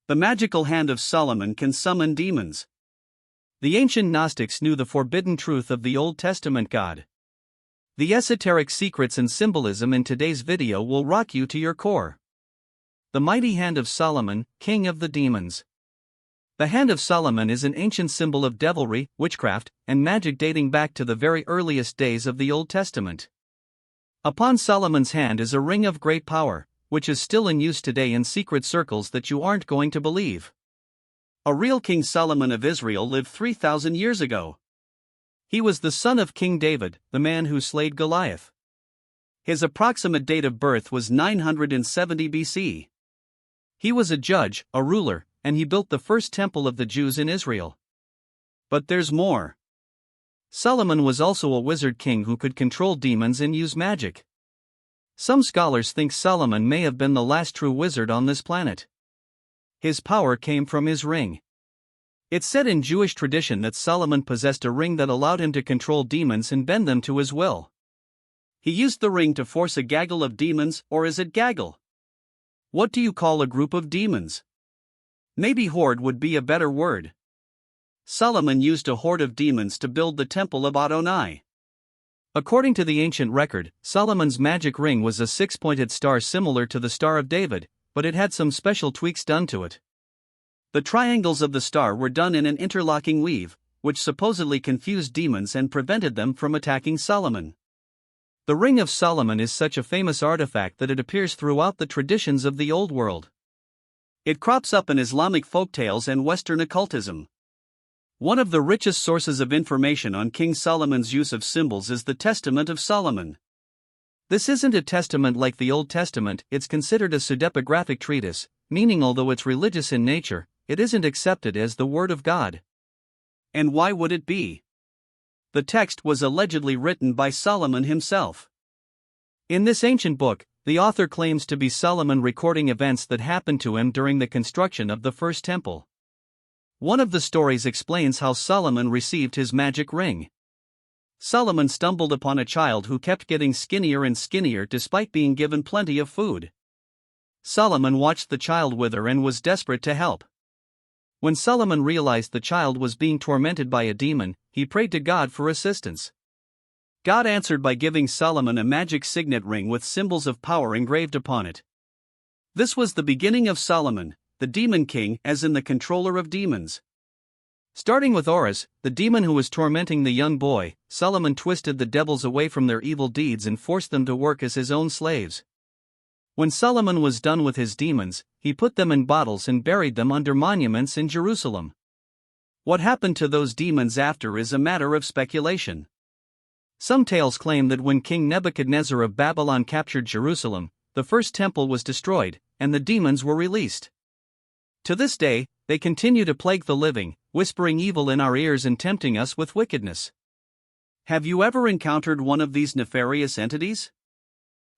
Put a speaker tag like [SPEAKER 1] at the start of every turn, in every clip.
[SPEAKER 1] The magical hand of Solomon can summon demons.
[SPEAKER 2] The ancient Gnostics knew the forbidden truth of the Old Testament God. The esoteric secrets and symbolism in today's video will rock you to your core. The mighty hand of Solomon, king of the demons. The hand of Solomon is an ancient symbol of devilry, witchcraft, and magic dating back to the very earliest days of the Old Testament. Upon Solomon's hand is a ring of great power, which is still in use today in secret circles that you aren't going to believe.
[SPEAKER 1] A real King Solomon of Israel lived 3,000 years ago.
[SPEAKER 2] He was the son of King David, the man who slayed Goliath.
[SPEAKER 1] His approximate date of birth was 970 BC.
[SPEAKER 2] He was a judge, a ruler, and he built the first temple of the Jews in Israel.
[SPEAKER 1] But there's more.
[SPEAKER 2] Solomon was also a wizard king who could control demons and use magic. Some scholars think Solomon may have been the last true wizard on this planet. His power came from his ring. It's said in Jewish tradition that Solomon possessed a ring that allowed him to control demons and bend them to his will.
[SPEAKER 1] He used the ring to force a gaggle of demons, or is it gaggle? What do you call a group of demons? Maybe horde would be a better word. Solomon used a horde of demons to build the temple of Adonai.
[SPEAKER 2] According to the ancient record, Solomon's magic ring was a six-pointed star similar to the Star of David, but it had some special tweaks done to it.
[SPEAKER 1] The triangles of the star were done in an interlocking weave, which supposedly confused demons and prevented them from attacking Solomon.
[SPEAKER 2] The Ring of Solomon is such a famous artifact that it appears throughout the traditions of the Old World.
[SPEAKER 1] It crops up in Islamic folktales and Western occultism. One of the richest sources of information on King Solomon's use of symbols is the Testament of Solomon.
[SPEAKER 2] This isn't a testament like the Old Testament, it's considered a pseudepigraphic treatise, meaning although it's religious in nature, it isn't accepted as the Word of God.
[SPEAKER 1] And why would it be? The text was allegedly written by Solomon himself.
[SPEAKER 2] In this ancient book, the author claims to be Solomon recording events that happened to him during the construction of the first temple. One of the stories explains how Solomon received his magic ring.
[SPEAKER 1] Solomon stumbled upon a child who kept getting skinnier and skinnier despite being given plenty of food.
[SPEAKER 2] Solomon watched the child wither and was desperate to help. When Solomon realized the child was being tormented by a demon, he prayed to God for assistance.
[SPEAKER 1] God answered by giving Solomon a magic signet ring with symbols of power engraved upon it. This was the beginning of Solomon, the demon king, as in the controller of demons.
[SPEAKER 2] Starting with Horus, the demon who was tormenting the young boy, Solomon twisted the devils away from their evil deeds and forced them to work as his own slaves. When Solomon was done with his demons, he put them in bottles and buried them under monuments in Jerusalem. What happened to those demons after is a matter of speculation. Some tales claim that when King Nebuchadnezzar of Babylon captured Jerusalem, the first temple was destroyed, and the demons were released. To this day, they continue to plague the living, whispering evil in our ears and tempting us with wickedness.
[SPEAKER 1] Have you ever encountered one of these nefarious entities?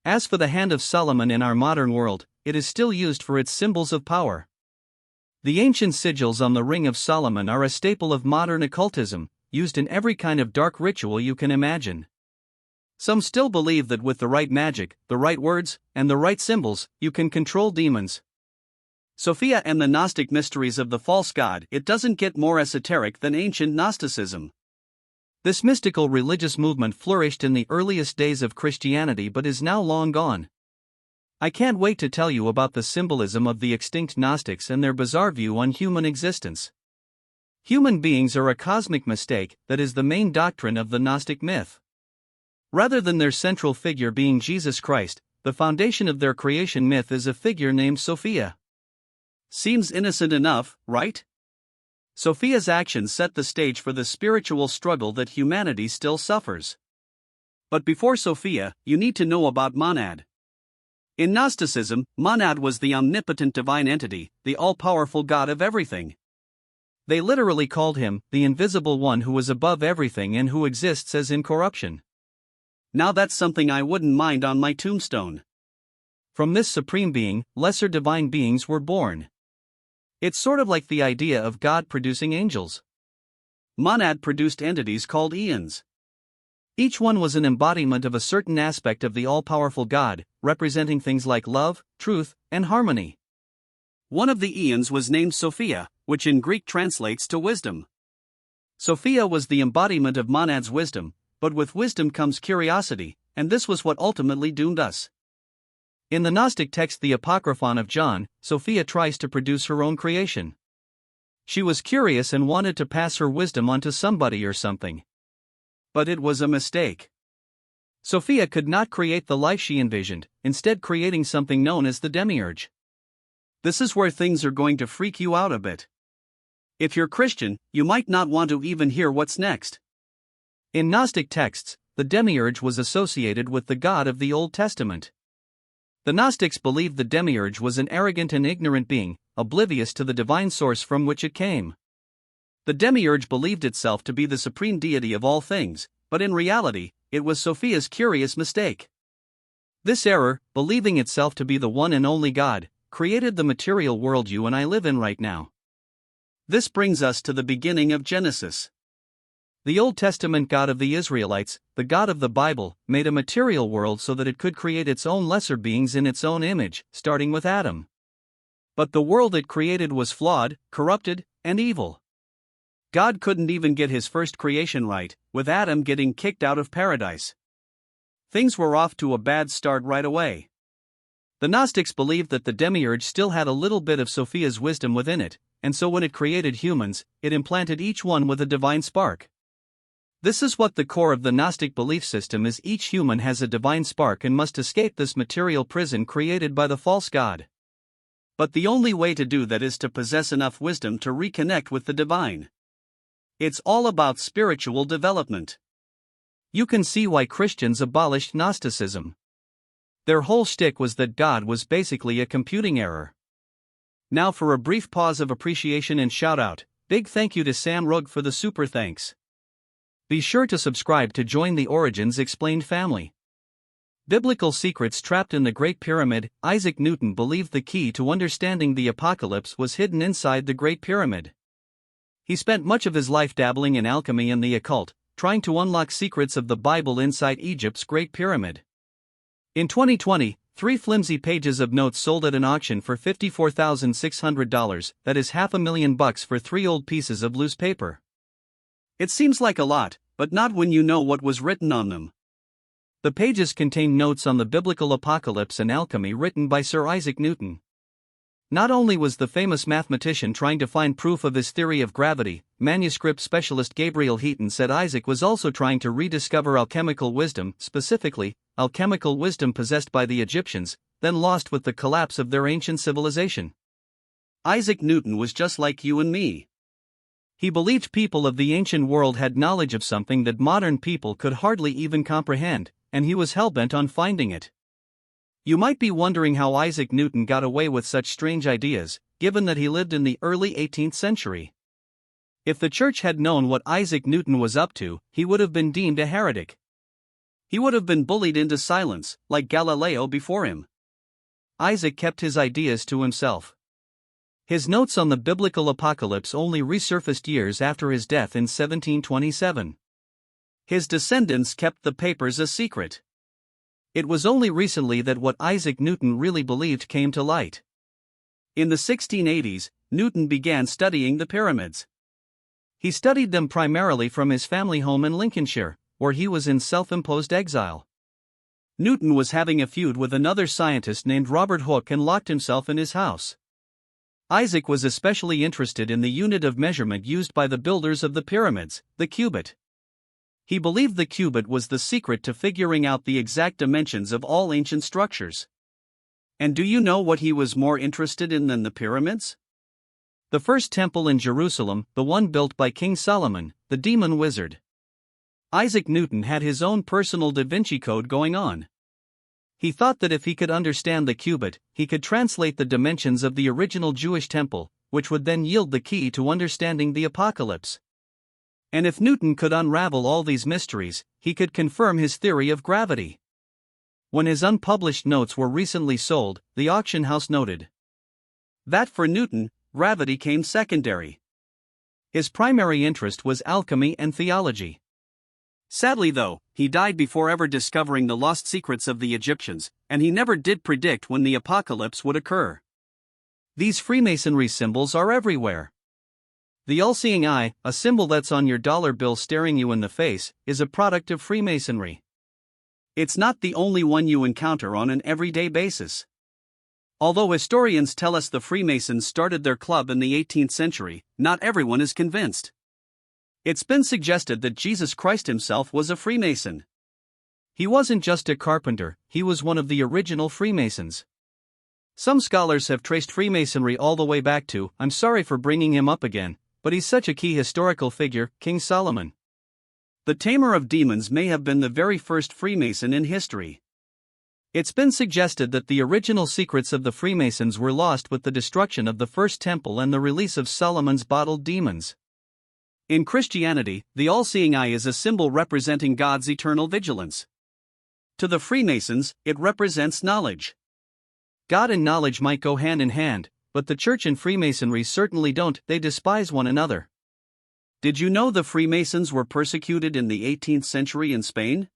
[SPEAKER 2] As for the hand of Solomon in our modern world, it is still used for its symbols of power. The ancient sigils on the Ring of Solomon are a staple of modern occultism, used in every kind of dark ritual you can imagine. Some still believe that with the right magic, the right words, and the right symbols, you can control demons.
[SPEAKER 1] Sophia and the Gnostic mysteries of the false god. It doesn't get more esoteric than ancient Gnosticism.
[SPEAKER 2] This mystical religious movement flourished in the earliest days of Christianity but is now long gone. I can't wait to tell you about the symbolism of the extinct Gnostics and their bizarre view on human existence. Human beings are a cosmic mistake, that is the main doctrine of the Gnostic myth. Rather than their central figure being Jesus Christ, the foundation of their creation myth is a figure named Sophia.
[SPEAKER 1] Seems innocent enough, right? Sophia's actions set the stage for the spiritual struggle that humanity still suffers. But before Sophia, you need to know about Monad. In Gnosticism, Monad was the omnipotent divine entity, the all-powerful God of everything.
[SPEAKER 2] They literally called him the invisible one who was above everything and who exists as incorruption.
[SPEAKER 1] Now that's something I wouldn't mind on my tombstone.
[SPEAKER 2] From this supreme being, lesser divine beings were born. It's sort of like the idea of God producing angels.
[SPEAKER 1] Monad produced entities called eons.
[SPEAKER 2] Each one was an embodiment of a certain aspect of the all-powerful God, representing things like love, truth, and harmony.
[SPEAKER 1] One of the eons was named Sophia, which in Greek translates to wisdom. Sophia was the embodiment of monad's wisdom, but with wisdom comes curiosity, and this was what ultimately doomed us. In the Gnostic text, the Apocryphon of John, Sophia tries to produce her own creation. She was curious and wanted to pass her wisdom on to somebody or something. But it was a mistake. Sophia could not create the life she envisioned, instead creating something known as the demiurge. This is where things are going to freak you out a bit. If you're Christian, you might not want to even hear what's next. In Gnostic texts, the demiurge was associated with the God of the Old Testament. The Gnostics believed the demiurge was an arrogant and ignorant being, oblivious to the divine source from which it came. The demiurge believed itself to be the supreme deity of all things, but in reality, it was Sophia's curious mistake. This error, believing itself to be the one and only God, created the material world you and I live in right now. This brings us to the beginning of Genesis. The Old Testament God of the Israelites, the God of the Bible, made a material world so that it could create its own lesser beings in its own image, starting with Adam. But the world it created was flawed, corrupted, and evil. God couldn't even get his first creation right, with Adam getting kicked out of paradise. Things were off to a bad start right away. The Gnostics believed that the demiurge still had a little bit of Sophia's wisdom within it, and so when it created humans, it implanted each one with a divine spark. This is what the core of the Gnostic belief system is: each human has a divine spark and must escape this material prison created by the false god. But the only way to do that is to possess enough wisdom to reconnect with the divine. It's all about spiritual development. You can see why Christians abolished Gnosticism. Their whole shtick was that God was basically a computing error. Now for a brief pause of appreciation and shout out. Big thank you to Sam Rugg for the super thanks. Be sure to subscribe to join the Origins Explained family. Biblical secrets trapped in the Great Pyramid. Isaac Newton believed the key to understanding the apocalypse was hidden inside the Great Pyramid. He spent much of his life dabbling in alchemy and the occult, trying to unlock secrets of the Bible inside Egypt's Great Pyramid. In 2020, 3 flimsy pages of notes sold at an auction for $54,600, that is $500,000 for 3 old pieces of loose paper. It seems like a lot, but not when you know what was written on them. The pages contain notes on the biblical apocalypse and alchemy written by Sir Isaac Newton. Not only was the famous mathematician trying to find proof of his theory of gravity, manuscript specialist Gabriel Heaton said Isaac was also trying to rediscover alchemical wisdom, specifically, alchemical wisdom possessed by the Egyptians, then lost with the collapse of their ancient civilization. Isaac Newton was just like you and me. He believed people of the ancient world had knowledge of something that modern people could hardly even comprehend, and he was hell-bent on finding it. You might be wondering how Isaac Newton got away with such strange ideas, given that he lived in the early 18th century. If the church had known what Isaac Newton was up to, he would have been deemed a heretic. He would have been bullied into silence, like Galileo before him. Isaac kept his ideas to himself. His notes on the biblical apocalypse only resurfaced years after his death in 1727. His descendants kept the papers a secret. It was only recently that what Isaac Newton really believed came to light. In the 1680s, Newton began studying the pyramids. He studied them primarily from his family home in Lincolnshire, where he was in self-imposed exile. Newton was having a feud with another scientist named Robert Hooke and locked himself in his house. Isaac was especially interested in the unit of measurement used by the builders of the pyramids, the cubit. He believed the cubit was the secret to figuring out the exact dimensions of all ancient structures. And do you know what he was more interested in than the pyramids? The first temple in Jerusalem, the one built by King Solomon, the demon wizard. Isaac Newton had his own personal Da Vinci Code going on. He thought that if he could understand the cubit, he could translate the dimensions of the original Jewish temple, which would then yield the key to understanding the apocalypse. And if Newton could unravel all these mysteries, he could confirm his theory of gravity. When his unpublished notes were recently sold, the auction house noted that for Newton, gravity came secondary. His primary interest was alchemy and theology. Sadly though, he died before ever discovering the lost secrets of the Egyptians, and he never did predict when the apocalypse would occur.
[SPEAKER 2] These Freemasonry symbols are everywhere. The all-seeing eye, a symbol that's on your dollar bill staring you in the face, is a product of Freemasonry.
[SPEAKER 1] It's not the only one you encounter on an everyday basis. Although historians tell us the Freemasons started their club in the 18th century, not everyone is convinced. It's been suggested that Jesus Christ himself was a Freemason.
[SPEAKER 2] He wasn't just a carpenter, he was one of the original Freemasons. Some scholars have traced Freemasonry all the way back to, I'm sorry for bringing him up again, but he's such a key historical figure, King Solomon.
[SPEAKER 1] The tamer of demons may have been the very first Freemason in history.
[SPEAKER 2] It's been suggested that the original secrets of the Freemasons were lost with the destruction of the First Temple and the release of Solomon's bottled demons.
[SPEAKER 1] In Christianity, the all-seeing eye is a symbol representing God's eternal vigilance. To the Freemasons, it represents knowledge.
[SPEAKER 2] God and knowledge might go hand in hand, but the Church and Freemasonry certainly don't, they despise one another.
[SPEAKER 1] Did you know the Freemasons were persecuted in the 18th century in Spain?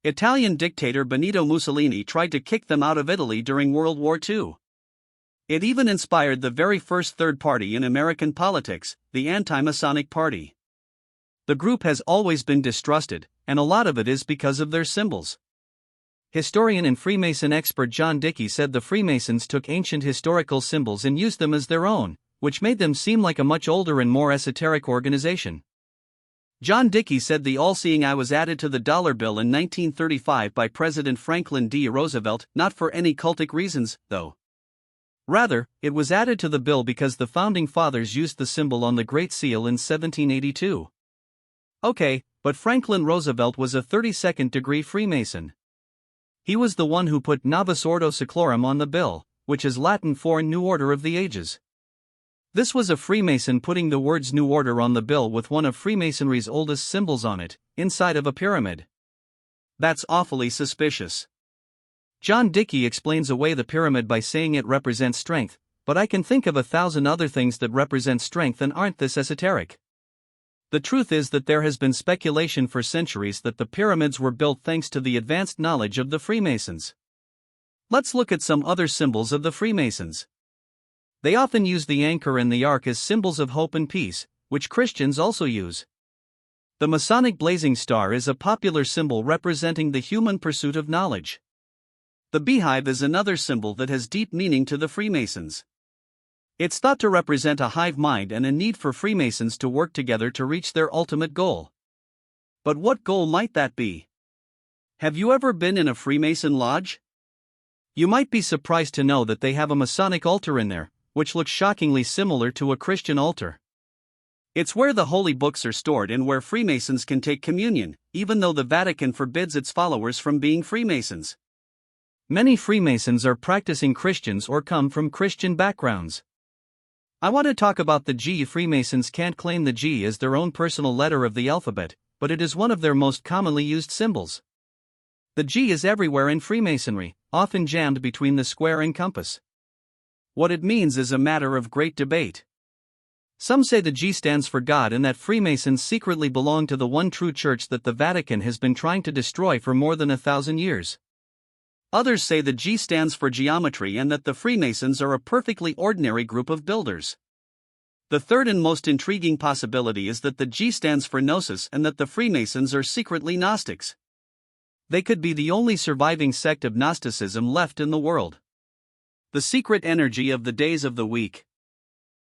[SPEAKER 1] Italian dictator Benito Mussolini tried to kick them out of Italy during World War II. It even inspired the very first third party in American politics, the Anti-Masonic Party. The group has always been distrusted, and a lot of it is because of their symbols. Historian and Freemason expert John Dickey said the Freemasons took ancient historical symbols and used them as their own, which made them seem like a much older and more esoteric organization. John Dickey said the all-seeing eye was added to the dollar bill in 1935 by President Franklin D. Roosevelt, not for any cultic reasons, though.
[SPEAKER 2] Rather, it was added to the bill because the Founding Fathers used the symbol on the Great Seal in 1782. Okay, but Franklin Roosevelt was a 32nd degree Freemason. He was the one who put Novus Ordo Seclorum on the bill, which is Latin for New Order of the Ages. This was a Freemason putting the words New Order on the bill with one of Freemasonry's oldest symbols on it, inside of a pyramid.
[SPEAKER 1] That's awfully suspicious.
[SPEAKER 2] John Dickey explains away the pyramid by saying it represents strength, but I can think of 1,000 other things that represent strength and aren't this esoteric. The truth is that there has been speculation for centuries that the pyramids were built thanks to the advanced knowledge of the Freemasons. Let's look at some other symbols of the Freemasons. They often use the anchor and the ark as symbols of hope and peace, which Christians also use. The Masonic blazing star is a popular symbol representing the human pursuit of knowledge.
[SPEAKER 1] The beehive is another symbol that has deep meaning to the Freemasons. It's thought to represent a hive mind and a need for Freemasons to work together to reach their ultimate goal. But what goal might that be? Have you ever been in a Freemason lodge?
[SPEAKER 2] You might be surprised to know that they have a Masonic altar in there, which looks shockingly similar to a Christian altar.
[SPEAKER 1] It's where the holy books are stored and where Freemasons can take communion, even though the Vatican forbids its followers from being Freemasons.
[SPEAKER 2] Many Freemasons are practicing Christians or come from Christian backgrounds. I want to talk about the G. Freemasons can't claim the G as their own personal letter of the alphabet, but it is one of their most commonly used symbols. The G is everywhere in Freemasonry, often jammed between the square and compass.
[SPEAKER 1] What it means is a matter of great debate.
[SPEAKER 2] Some say the G stands for God and that Freemasons secretly belong to the one true church that the Vatican has been trying to destroy for more than 1,000 years.
[SPEAKER 1] Others say the G stands for geometry and that the Freemasons are a perfectly ordinary group of builders. The third and most intriguing possibility is that the G stands for Gnosis and that the Freemasons are secretly Gnostics. They could be the only surviving sect of Gnosticism left in the world. The secret energy of the days of the week.